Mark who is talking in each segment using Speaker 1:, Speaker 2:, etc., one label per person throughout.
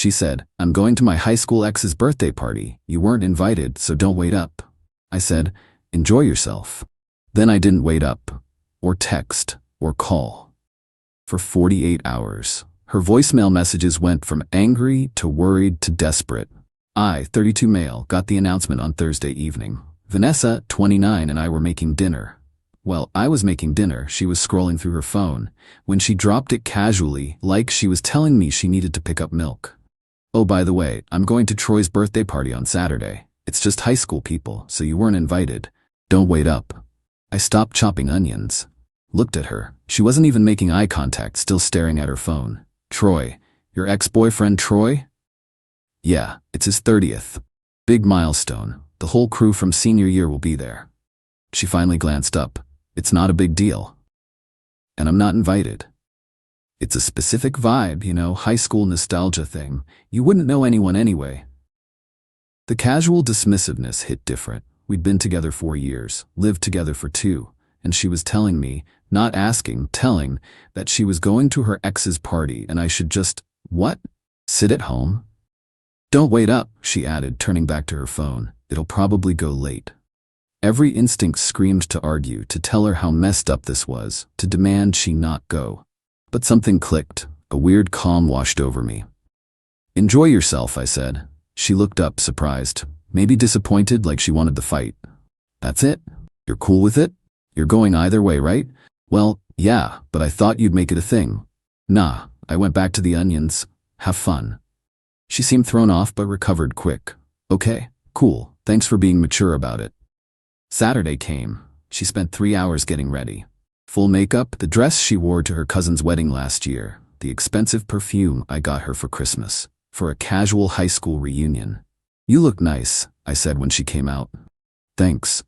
Speaker 1: She said, "I'm going to my high school ex's birthday party. You weren't invited, so don't wait up." I said, "Enjoy yourself." Then I didn't wait up, or text, or call. For 48 hours. Her voicemail messages went from angry to worried to desperate. I, 32 male, got the announcement on Thursday evening. Vanessa, 29, and I were making dinner. Well, I was making dinner, she was scrolling through her phone, when she dropped it casually, like she was telling me she needed to pick up milk. "Oh, by the way, I'm going to Troy's birthday party on Saturday. It's just high school people, so you weren't invited. Don't wait up." I stopped chopping onions. Looked at her. She wasn't even making eye contact, still staring at her phone. "Troy, your ex-boyfriend Troy?" "Yeah, it's his 30th. Big milestone. The whole crew from senior year will be there." She finally glanced up. "It's not a big deal. And I'm not invited." It's a specific vibe, you know, high school nostalgia thing. You wouldn't know anyone anyway. The casual dismissiveness hit different. We'd been together 4 years, lived together for 2, and she was telling me, not asking, telling, that she was going to her ex's party and I should just, what? Sit at home? "Don't wait up," she added, turning back to her phone. "It'll probably go late." Every instinct screamed to argue, to tell her how messed up this was, to demand she not go. But something clicked. A weird calm washed over me. "Enjoy yourself," I said. She looked up, surprised, maybe disappointed, like she wanted to fight. "That's it? You're cool with it? You're going either way, right?" "Well, yeah, but I thought you'd make it a thing." "Nah," I went back to the onions. "Have fun." She seemed thrown off but recovered quick. "Okay, cool, thanks for being mature about it." Saturday came. She spent 3 hours getting ready. Full makeup, the dress she wore to her cousin's wedding last year, the expensive perfume I got her for Christmas, for a casual high school reunion. "You look nice," I said when she came out. "Thanks."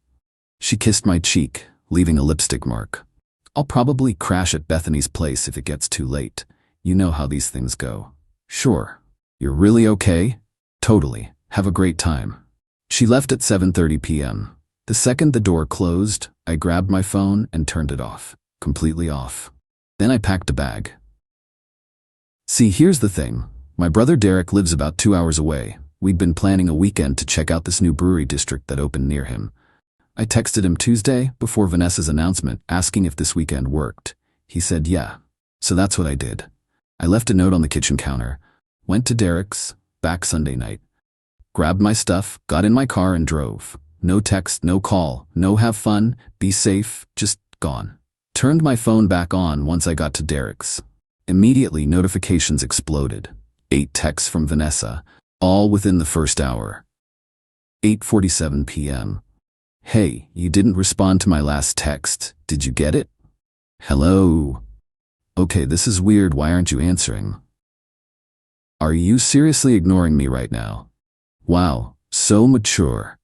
Speaker 1: She kissed my cheek, leaving a lipstick mark. "I'll probably crash at Bethany's place if it gets too late. You know how these things go." "Sure. You're really okay?" "Totally. Have a great time." She left at 7:30 p.m. The second the door closed, I grabbed my phone and turned it off, completely off. Then I packed a bag. See, here's the thing. My brother Derek lives about 2 hours away. We'd been planning a weekend to check out this new brewery district that opened near him. I texted him Tuesday, before Vanessa's announcement, asking if this weekend worked. He said yeah. So that's what I did. I left a note on the kitchen counter, went to Derek's, back Sunday night. Grabbed my stuff, got in my car and drove. No text, no call, no have fun, be safe, just gone. Turned my phone back on once I got to Derek's. Immediately notifications exploded. 8 texts from Vanessa, all within the first hour. 8:47 p.m. "Hey, you didn't respond to my last text. Did you get it?" "Hello." "Okay, this is weird. Why aren't you answering?" "Are you seriously ignoring me right now?" "Wow, so mature."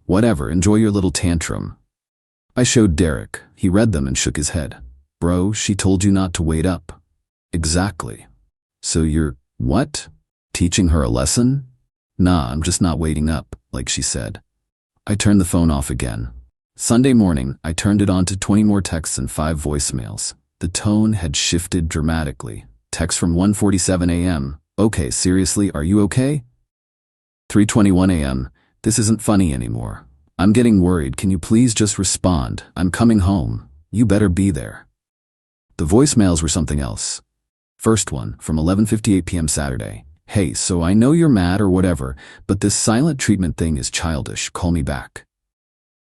Speaker 1: "Whatever, enjoy your little tantrum." I showed Derek. He read them and shook his head. "Bro, she told you not to wait up." "Exactly." "So you're, what? Teaching her a lesson?" "Nah, I'm just not waiting up, like she said." I turned the phone off again. Sunday morning, I turned it on to 20 more texts and 5 voicemails. The tone had shifted dramatically. Text from 1:47 a.m. "Okay, seriously, are you okay?" 3:21 a.m. "This isn't funny anymore. I'm getting worried. Can you please just respond? I'm coming home. You better be there." The voicemails were something else. First one, from 11:58 p.m. Saturday. "Hey, so I know you're mad or whatever, but this silent treatment thing is childish. Call me back."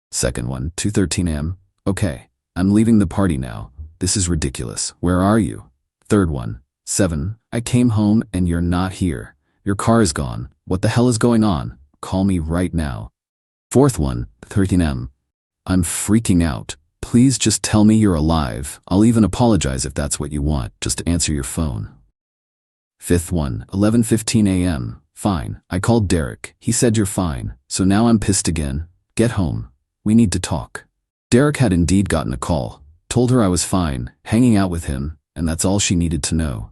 Speaker 1: Second one, 2:13 a.m. "Okay, I'm leaving the party now. This is ridiculous. Where are you?" Third one, 7, "I came home and you're not here. Your car is gone. What the hell is going on? Call me right now." Fourth one, 13 a.m. "I'm freaking out. Please just tell me you're alive. I'll even apologize if that's what you want. Just answer your phone." Fifth one, 11:15 a.m. "Fine. I called Derek. He said you're fine. So now I'm pissed again. Get home. We need to talk." Derek had indeed gotten a call. Told her I was fine, hanging out with him, and that's all she needed to know.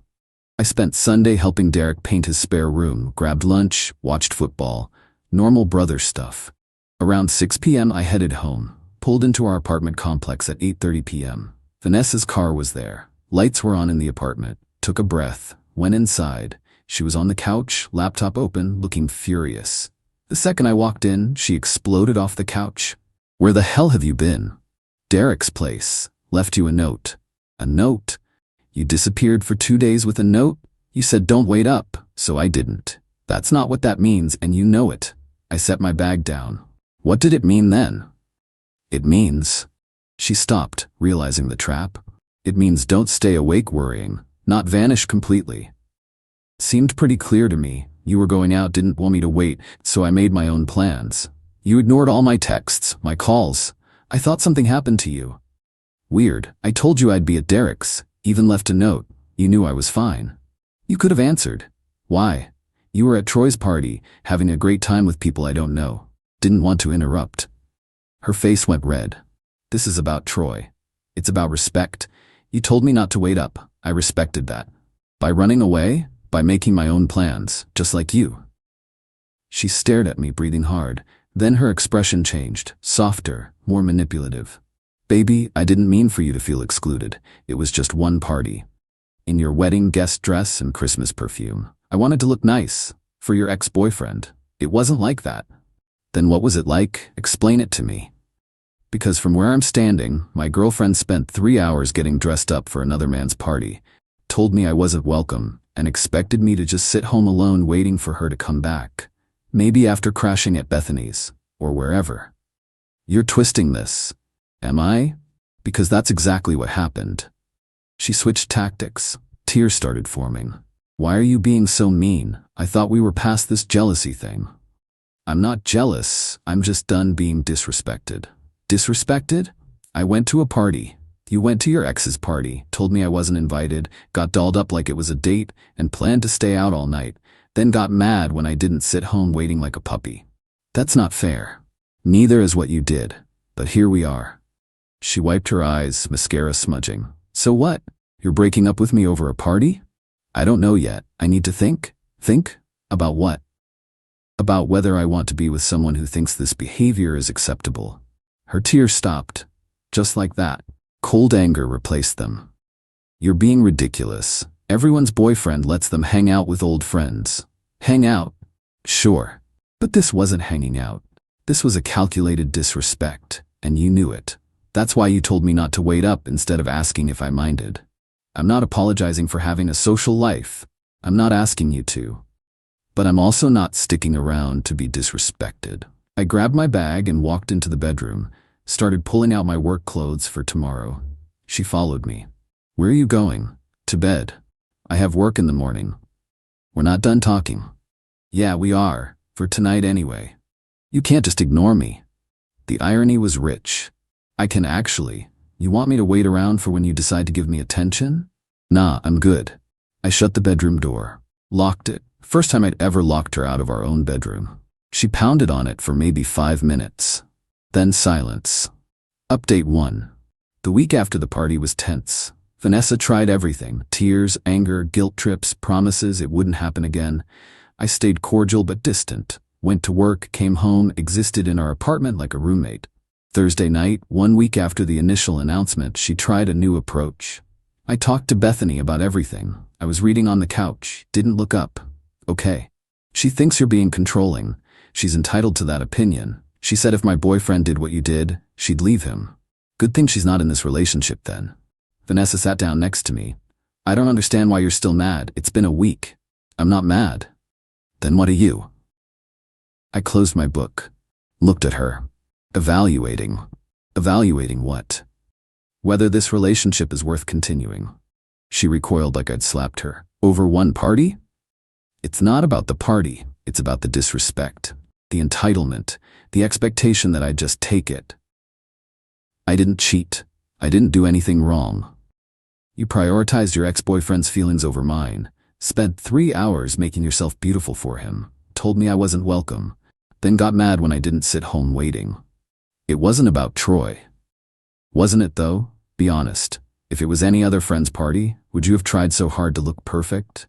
Speaker 1: I spent Sunday helping Derek paint his spare room, grabbed lunch, watched football. Normal brother stuff. Around 6 p.m. I headed home, pulled into our apartment complex at 8:30 p.m. Vanessa's car was there. Lights were on in the apartment. Took a breath, went inside, She was on the couch, laptop open, looking furious. The second I walked in, she exploded off the couch. "Where the hell have you been?" "Derek's place. Left you a note." "A note? You disappeared for 2 days with a note? You said don't wait up, so I didn't. That's not what that means, and you know it." I set my bag down. "What did it mean then?" "It means..." She stopped, realizing the trap. "It means don't stay awake worrying, not vanish completely." Seemed pretty clear to me. You were going out, didn't want me to wait, so I made my own plans. You ignored all my texts, my calls. I thought something happened to you. Weird. I told you I'd be at Derek's, even left a note. You knew I was fine. You could have answered. Why? You were at Troy's party, having a great time with people I don't know. Didn't want to interrupt. Her face went red. This is about Troy. It's about respect. You told me not to wait up. I respected that. By running away? By making my own plans, just like you. She stared at me, breathing hard. Then her expression changed, softer, more manipulative. "Baby, I didn't mean for you to feel excluded. It was just one party. In your wedding guest dress and Christmas perfume. I wanted to look nice. For your ex-boyfriend. It wasn't like that." "Then what was it like? Explain it to me." "Because from where I'm standing, my girlfriend spent 3 hours getting dressed up for another man's party. Told me I wasn't welcome, and expected me to just sit home alone waiting for her to come back. Maybe after crashing at Bethany's, or wherever." "You're twisting this." "Am I?" "Because that's exactly what happened." She switched tactics. Tears started forming. "Why are you being so mean? I thought we were past this jealousy thing." "I'm not jealous. I'm just done being disrespected." "Disrespected? I went to a party. You went to your ex's party, told me I wasn't invited, got dolled up like it was a date, and planned to stay out all night, then got mad when I didn't sit home waiting like a puppy. That's not fair. Neither is what you did, but here we are." She wiped her eyes, mascara smudging. "So what? You're breaking up with me over a party?" "I don't know yet. I need to think." "Think? About what?" "About whether I want to be with someone who thinks this behavior is acceptable." Her tears stopped. Just like that. Cold anger replaced them. "You're being ridiculous. Everyone's boyfriend lets them hang out with old friends." "Hang out? Sure. But this wasn't hanging out. This was a calculated disrespect, and you knew it. That's why you told me not to wait up instead of asking if I minded. I'm not apologizing for having a social life. I'm not asking you to. But I'm also not sticking around to be disrespected." I grabbed my bag and walked into the bedroom, started pulling out my work clothes for tomorrow. She followed me. "Where are you going?" "To bed. I have work in the morning." "We're not done talking." "Yeah, we are. For tonight anyway." "You can't just ignore me." The irony was rich. "I can actually. You want me to wait around for when you decide to give me attention?" "Nah, I'm good." I shut the bedroom door. Locked it. First time I'd ever locked her out of our own bedroom. She pounded on it for maybe 5 minutes. Then silence. Update 1. The week after the party was tense. Vanessa tried everything. Tears, anger, guilt trips, promises it wouldn't happen again. I stayed cordial but distant. Went to work, came home, existed in our apartment like a roommate. Thursday night, 1 week after the initial announcement, she tried a new approach. I talked to Bethany about everything. I was reading on the couch. Didn't look up. Okay. She thinks you're being controlling. She's entitled to that opinion. She said if my boyfriend did what you did, she'd leave him. Good thing she's not in this relationship then. Vanessa sat down next to me. "I don't understand why you're still mad. It's been a week." "I'm not mad." "Then what are you?" I closed my book. Looked at her. Evaluating. Evaluating what? Whether this relationship is worth continuing. She recoiled like I'd slapped her. "Over one party?" "It's not about the party. It's about the disrespect. The entitlement. The expectation that I'd just take it. I didn't cheat. I didn't do anything wrong. You prioritized your ex-boyfriend's feelings over mine. Spent 3 hours making yourself beautiful for him. Told me I wasn't welcome. Then got mad when I didn't sit home waiting. It wasn't about Troy. Wasn't it though? Be honest. If it was any other friend's party, would you have tried so hard to look perfect?"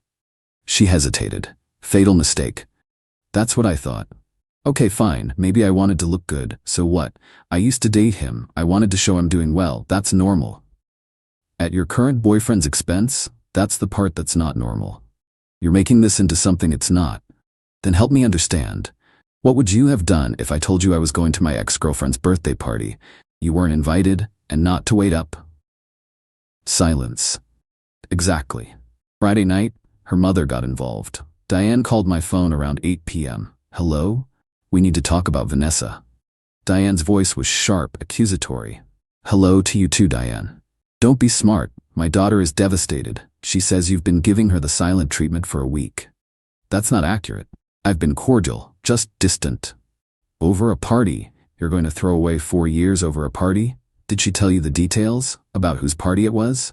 Speaker 1: She hesitated. Fatal mistake. "That's what I thought." "Okay, fine. Maybe I wanted to look good. So what? I used to date him. I wanted to show I'm doing well. That's normal. At your current boyfriend's expense? That's the part that's not normal." You're making this into something it's not. Then help me understand. What would you have done if I told you I was going to my ex-girlfriend's birthday party? You weren't invited, and not to wait up? Silence. Exactly. Friday night, her mother got involved. Diane called my phone around 8 p.m. Hello? We need to talk about Vanessa. Diane's voice was sharp, accusatory. Hello to you too, Diane. Don't be smart. My daughter is devastated. She says you've been giving her the silent treatment for a week. That's not accurate. I've been cordial, just distant. Over a party? You're going to throw away 4 years over a party? Did she tell you the details about whose party it was?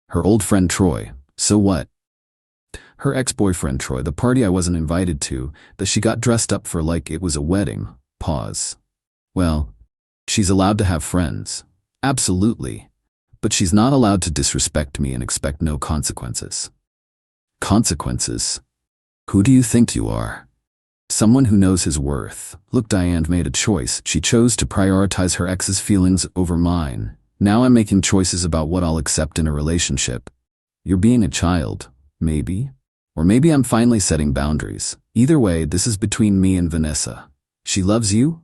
Speaker 1: Her old friend Troy. So what? Her ex-boyfriend Troy, the party I wasn't invited to, that she got dressed up for like it was a wedding. Pause. Well, she's allowed to have friends. Absolutely. But she's not allowed to disrespect me and expect no consequences. Consequences? Who do you think you are? Someone who knows his worth. Look, Diane made a choice. She chose to prioritize her ex's feelings over mine. Now I'm making choices about what I'll accept in a relationship. You're being a child, maybe? Or maybe I'm finally setting boundaries. Either way, this is between me and Vanessa. She loves you?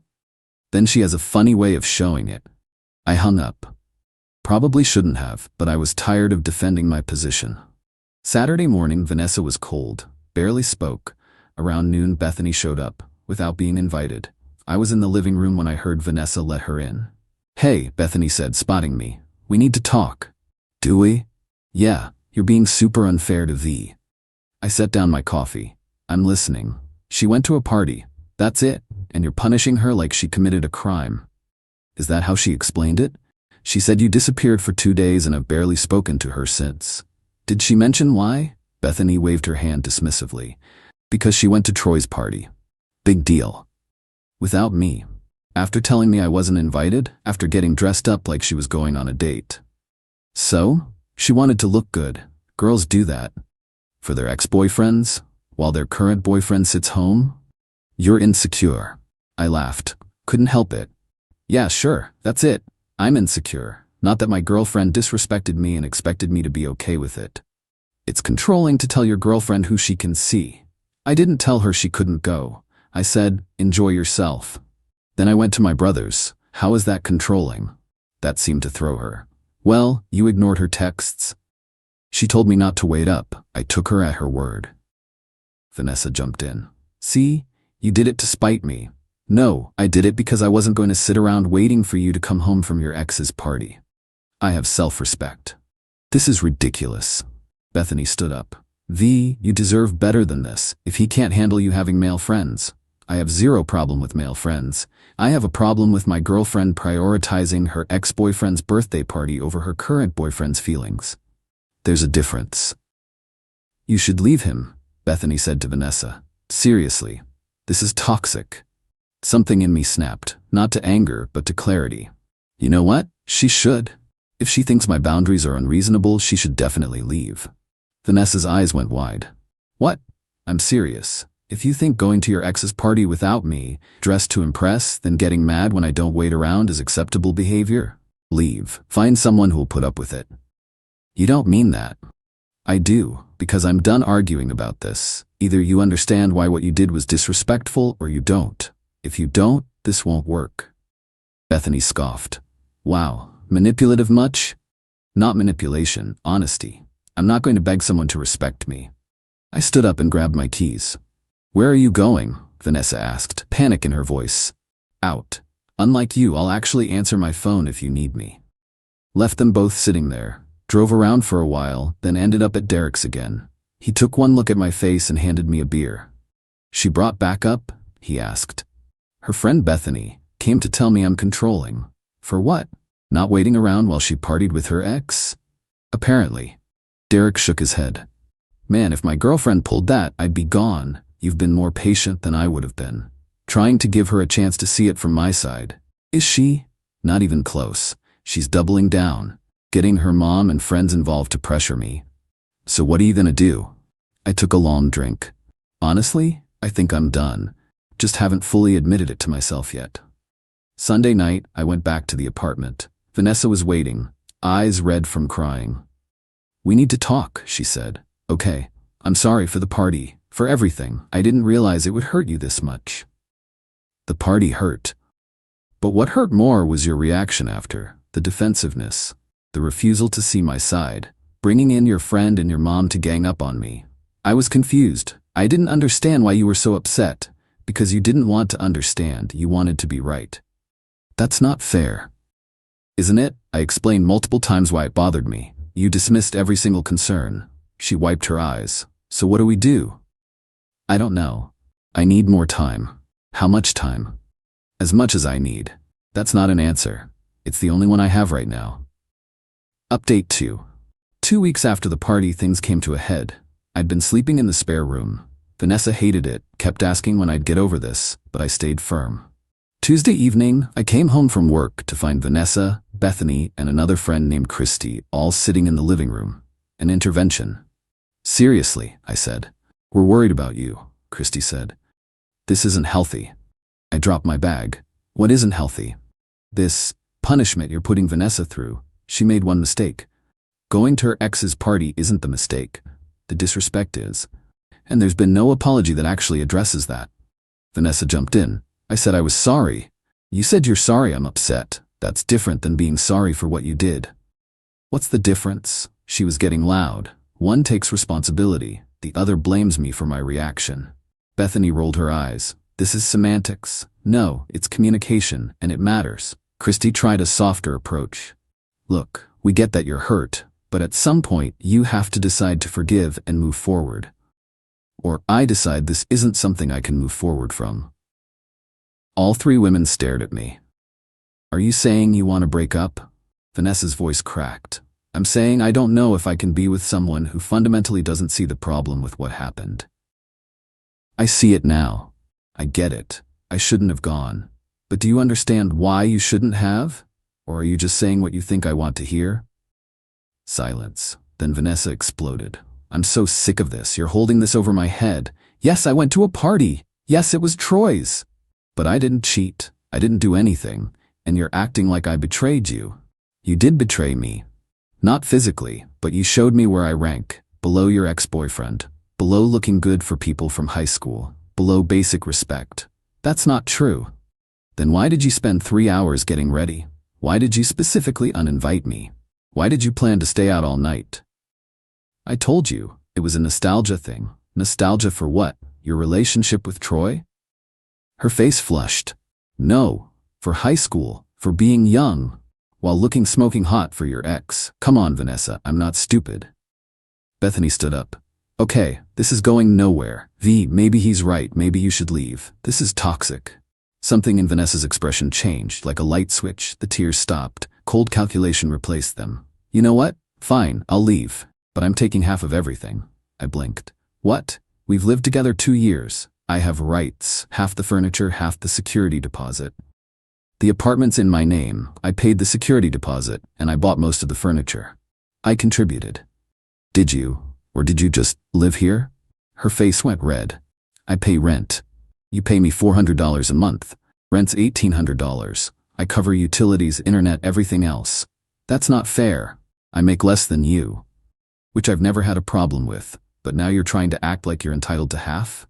Speaker 1: Then she has a funny way of showing it. I hung up. Probably shouldn't have, but I was tired of defending my position. Saturday morning, Vanessa was cold, barely spoke. Around noon, Bethany showed up, without being invited. I was in the living room when I heard Vanessa let her in. Hey, Bethany said, spotting me. We need to talk. Do we? Yeah, you're being super unfair to V. I set down my coffee. I'm listening. She went to a party. That's it, and you're punishing her like she committed a crime. Is that how she explained it? She said you disappeared for 2 days and I've barely spoken to her since. Did she mention why? Bethany waved her hand dismissively. Because she went to Troy's party. Big deal. Without me. After telling me I wasn't invited, after getting dressed up like she was going on a date. So? She wanted to look good. Girls do that. For their ex-boyfriends? While their current boyfriend sits home? You're insecure. I laughed. Couldn't help it. Yeah, sure, that's it. I'm insecure. Not that my girlfriend disrespected me and expected me to be okay with it. It's controlling to tell your girlfriend who she can see. I didn't tell her she couldn't go. I said, enjoy yourself. Then I went to my brother's. How is that controlling? That seemed to throw her. Well, you ignored her texts. She told me not to wait up. I took her at her word. Vanessa jumped in. See? You did it to spite me. No, I did it because I wasn't going to sit around waiting for you to come home from your ex's party. I have self-respect. This is ridiculous. Bethany stood up. V, you deserve better than this. If he can't handle you having male friends. I have zero problem with male friends. I have a problem with my girlfriend prioritizing her ex-boyfriend's birthday party over her current boyfriend's feelings. There's a difference. You should leave him, Bethany said to Vanessa. Seriously, this is toxic. Something in me snapped, not to anger, but to clarity. You know what? She should. If she thinks my boundaries are unreasonable, she should definitely leave. Vanessa's eyes went wide. What? I'm serious. If you think going to your ex's party without me, dressed to impress, then getting mad when I don't wait around is acceptable behavior, leave. Find someone who'll put up with it. You don't mean that. I do, because I'm done arguing about this. Either you understand why what you did was disrespectful or you don't. If you don't, this won't work. Bethany scoffed. Wow, manipulative much? Not manipulation, honesty. I'm not going to beg someone to respect me. I stood up and grabbed my keys. Where are you going? Vanessa asked, panic in her voice. Out. Unlike you, I'll actually answer my phone if you need me. Left them both sitting there. Drove around for a while, then ended up at Derek's again. He took one look at my face and handed me a beer. She brought back up? He asked. Her friend Bethany came to tell me I'm controlling. For what? Not waiting around while she partied with her ex? Apparently. Derek shook his head. Man, if my girlfriend pulled that, I'd be gone. You've been more patient than I would have been. Trying to give her a chance to see it from my side. Is she? Not even close. She's doubling down. Getting her mom and friends involved to pressure me. So what are you gonna do? I took a long drink. Honestly, I think I'm done. Just haven't fully admitted it to myself yet. Sunday night, I went back to the apartment. Vanessa was waiting, eyes red from crying. We need to talk, she said. Okay, I'm sorry for the party, for everything. I didn't realize it would hurt you this much. The party hurt. But what hurt more was your reaction after, the defensiveness, the refusal to see my side, bringing in your friend and your mom to gang up on me. I was confused. I didn't understand why you were so upset, because you didn't want to understand, you wanted to be right. That's not fair. Isn't it? I explained multiple times why it bothered me. You dismissed every single concern. She wiped her eyes. So what do we do? I don't know. I need more time. How much time? As much as I need. That's not an answer. It's the only one I have right now. Update 2. 2 weeks after the party, things came to a head. I'd been sleeping in the spare room. Vanessa hated it, kept asking when I'd get over this, but I stayed firm. Tuesday evening, I came home from work to find Vanessa, Bethany, and another friend named Christy all sitting in the living room. An intervention. Seriously, I said. We're worried about you, Christy said. This isn't healthy. I dropped my bag. What isn't healthy? This punishment you're putting Vanessa through. She made one mistake. Going to her ex's party isn't the mistake. The disrespect is. And there's been no apology that actually addresses that. Vanessa jumped in. I said I was sorry. You said you're sorry. I'm upset. That's different than being sorry for what you did. What's the difference? She was getting loud. One takes responsibility. The other blames me for my reaction. Bethany rolled her eyes. This is semantics. No, it's communication, and it matters. Christy tried a softer approach. Look, we get that you're hurt, but at some point you have to decide to forgive and move forward. Or I decide this isn't something I can move forward from. All three women stared at me. Are you saying you want to break up? Vanessa's voice cracked. I'm saying I don't know if I can be with someone who fundamentally doesn't see the problem with what happened. I see it now. I get it. I shouldn't have gone. But do you understand why you shouldn't have? Or are you just saying what you think I want to hear? Silence. Then Vanessa exploded. I'm so sick of this. You're holding this over my head. Yes, I went to a party. Yes, it was Troy's. But I didn't cheat. I didn't do anything. And you're acting like I betrayed you. You did betray me. Not physically, but you showed me where I rank. Below your ex-boyfriend. Below looking good for people from high school. Below basic respect. That's not true. Then why did you spend 3 hours getting ready? Why did you specifically uninvite me? Why did you plan to stay out all night? I told you, it was a nostalgia thing. Nostalgia for what? Your relationship with Troy? Her face flushed. No, for high school, for being young, while looking smoking hot for your ex. Come on, Vanessa, I'm not stupid. Bethany stood up. Okay, this is going nowhere. V, maybe he's right, maybe you should leave. This is toxic. Something in Vanessa's expression changed, like a light switch. The tears stopped. Cold calculation replaced them. You know what? Fine, I'll leave. But I'm taking half of everything. I blinked. What? We've lived together 2 years. I have rights. Half the furniture, half the security deposit. The apartment's in my name. I paid the security deposit, and I bought most of the furniture. I contributed. Did you? Or did you just live here? Her face went red. I pay rent. You pay me $400 a month. Rent's $1,800. I cover utilities, internet, everything else. That's not fair. I make less than you. Which I've never had a problem with, but now you're trying to act like you're entitled to half?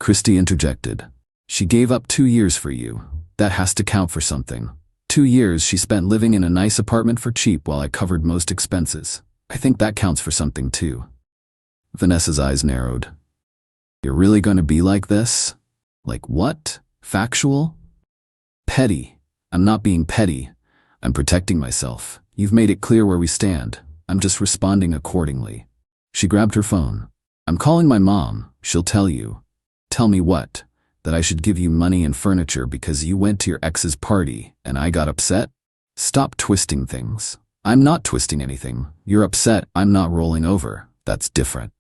Speaker 1: Christy interjected. She gave up 2 years for you. That has to count for something. 2 years she spent living in a nice apartment for cheap while I covered most expenses. I think that counts for something too. Vanessa's eyes narrowed. You're really going to be like this? Like what? Factual? Petty. I'm not being petty. I'm protecting myself. You've made it clear where we stand. I'm just responding accordingly. She grabbed her phone. I'm calling my mom. She'll tell you. Tell me what? That I should give you money and furniture because you went to your ex's party and I got upset? Stop twisting things. I'm not twisting anything. You're upset. I'm not rolling over. That's different.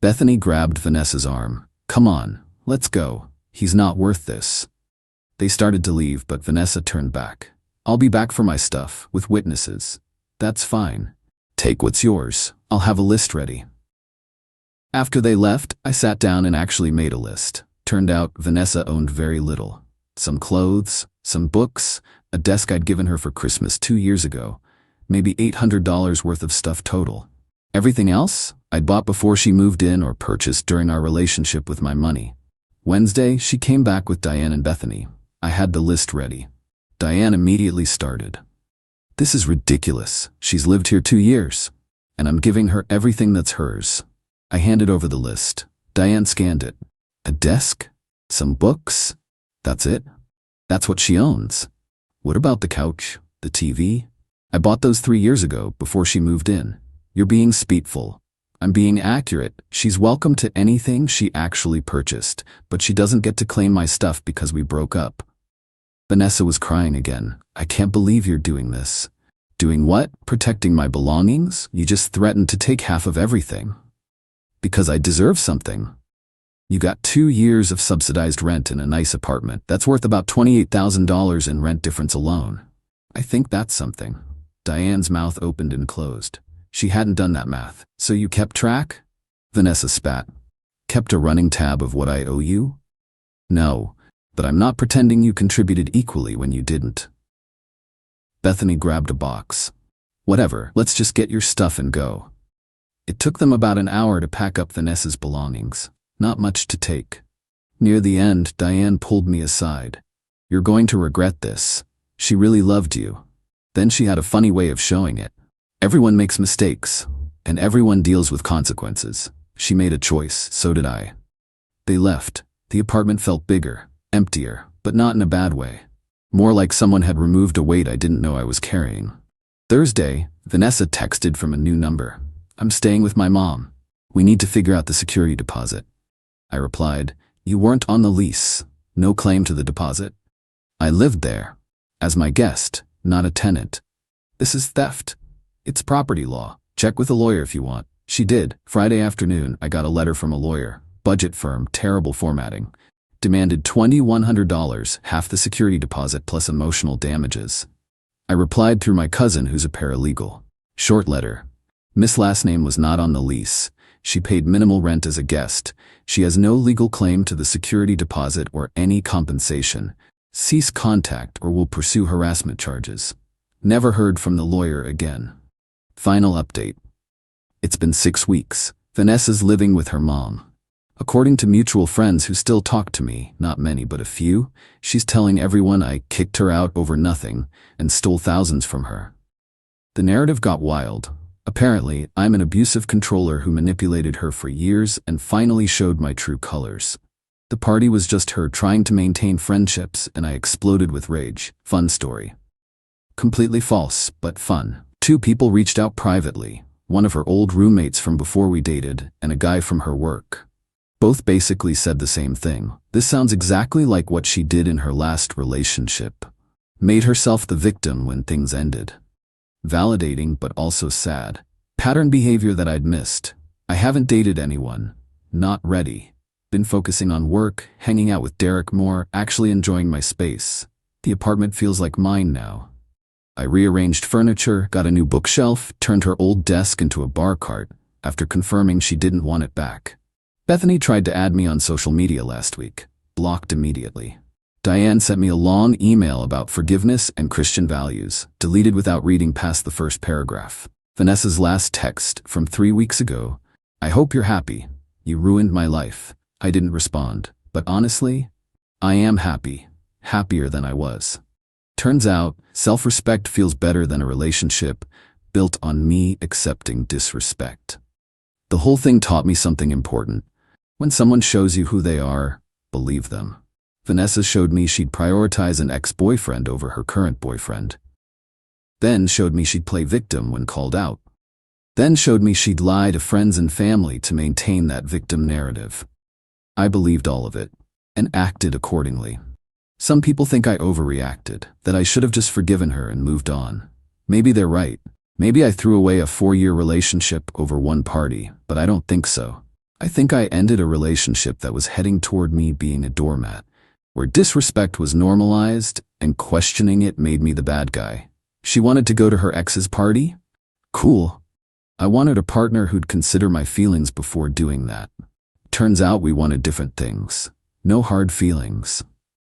Speaker 1: Bethany grabbed Vanessa's arm. Come on, let's go. He's not worth this. They started to leave, but Vanessa turned back. I'll be back for my stuff, with witnesses. That's fine. Take what's yours. I'll have a list ready. After they left, I sat down and actually made a list. Turned out Vanessa owned very little. Some clothes, some books, a desk I'd given her for Christmas 2 years ago, maybe $800 worth of stuff total. Everything else, I'd bought before she moved in or purchased during our relationship with my money. Wednesday, she came back with Diane and Bethany. I had the list ready. Diane immediately started. This is ridiculous. She's lived here 2 years, and I'm giving her everything that's hers. I handed over the list. Diane scanned it. A desk? Some books? That's it? That's what she owns. What about the couch? The TV? I bought those 3 years ago, before she moved in. You're being spiteful. I'm being accurate. She's welcome to anything she actually purchased, but she doesn't get to claim my stuff because we broke up. Vanessa was crying again. I can't believe you're doing this. Doing what? Protecting my belongings? You just threatened to take half of everything. Because I deserve something. You got 2 years of subsidized rent in a nice apartment. That's worth about $28,000 in rent difference alone. I think that's something. Diane's mouth opened and closed. She hadn't done that math. So you kept track? Vanessa spat. Kept a running tab of what I owe you? No, but I'm not pretending you contributed equally when you didn't. Bethany grabbed a box. Whatever, let's just get your stuff and go. It took them about an hour to pack up Vanessa's belongings. Not much to take. Near the end, Diane pulled me aside. You're going to regret this. She really loved you. Then she had a funny way of showing it. Everyone makes mistakes, and everyone deals with consequences. She made a choice, so did I. They left. The apartment felt bigger, emptier, but not in a bad way. More like someone had removed a weight I didn't know I was carrying. Thursday, Vanessa texted from a new number. I'm staying with my mom. We need to figure out the security deposit. I replied, you weren't on the lease. No claim to the deposit. I lived there. As my guest, not a tenant. This is theft. It's property law. Check with a lawyer if you want. She did. Friday afternoon, I got a letter from a lawyer. Budget firm, terrible formatting. Demanded $2,100, half the security deposit plus emotional damages. I replied through my cousin who's a paralegal. Short letter. Miss last name was not on the lease. She paid minimal rent as a guest. She has no legal claim to the security deposit or any compensation. Cease contact or will pursue harassment charges. Never heard from the lawyer again. Final update. It's been 6 weeks. Vanessa's living with her mom. According to mutual friends who still talk to me, not many but a few, she's telling everyone I kicked her out over nothing and stole thousands from her. The narrative got wild. Apparently, I'm an abusive controller who manipulated her for years and finally showed my true colors. The party was just her trying to maintain friendships and I exploded with rage. Fun story. Completely false, but fun. 2 people reached out privately, one of her old roommates from before we dated and a guy from her work. Both basically said the same thing. This sounds exactly like what she did in her last relationship. Made herself the victim when things ended. Validating but also sad. Pattern behavior that I'd missed. I haven't dated anyone. Not ready. Been focusing on work, hanging out with Derek more, actually enjoying my space. The apartment feels like mine now. I rearranged furniture, got a new bookshelf, turned her old desk into a bar cart, after confirming she didn't want it back. Bethany tried to add me on social media last week. Blocked immediately. Diane sent me a long email about forgiveness and Christian values, deleted without reading past the first paragraph. Vanessa's last text from 3 weeks ago. I hope you're happy. You ruined my life. I didn't respond, but honestly, I am happy. Happier than I was. Turns out, self-respect feels better than a relationship built on me accepting disrespect. The whole thing taught me something important. When someone shows you who they are, believe them. Vanessa showed me she'd prioritize an ex-boyfriend over her current boyfriend. Then showed me she'd play victim when called out. Then showed me she'd lie to friends and family to maintain that victim narrative. I believed all of it, and acted accordingly. Some people think I overreacted, that I should have just forgiven her and moved on. Maybe they're right. Maybe I threw away a 4-year relationship over one party, but I don't think so. I think I ended a relationship that was heading toward me being a doormat, where disrespect was normalized and questioning it made me the bad guy. She wanted to go to her ex's party? Cool. I wanted a partner who'd consider my feelings before doing that. Turns out we wanted different things. No hard feelings.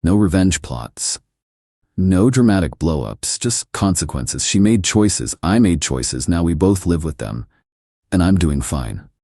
Speaker 1: No revenge plots. No dramatic blow-ups, just consequences. She made choices, I made choices, now we both live with them. And I'm doing fine.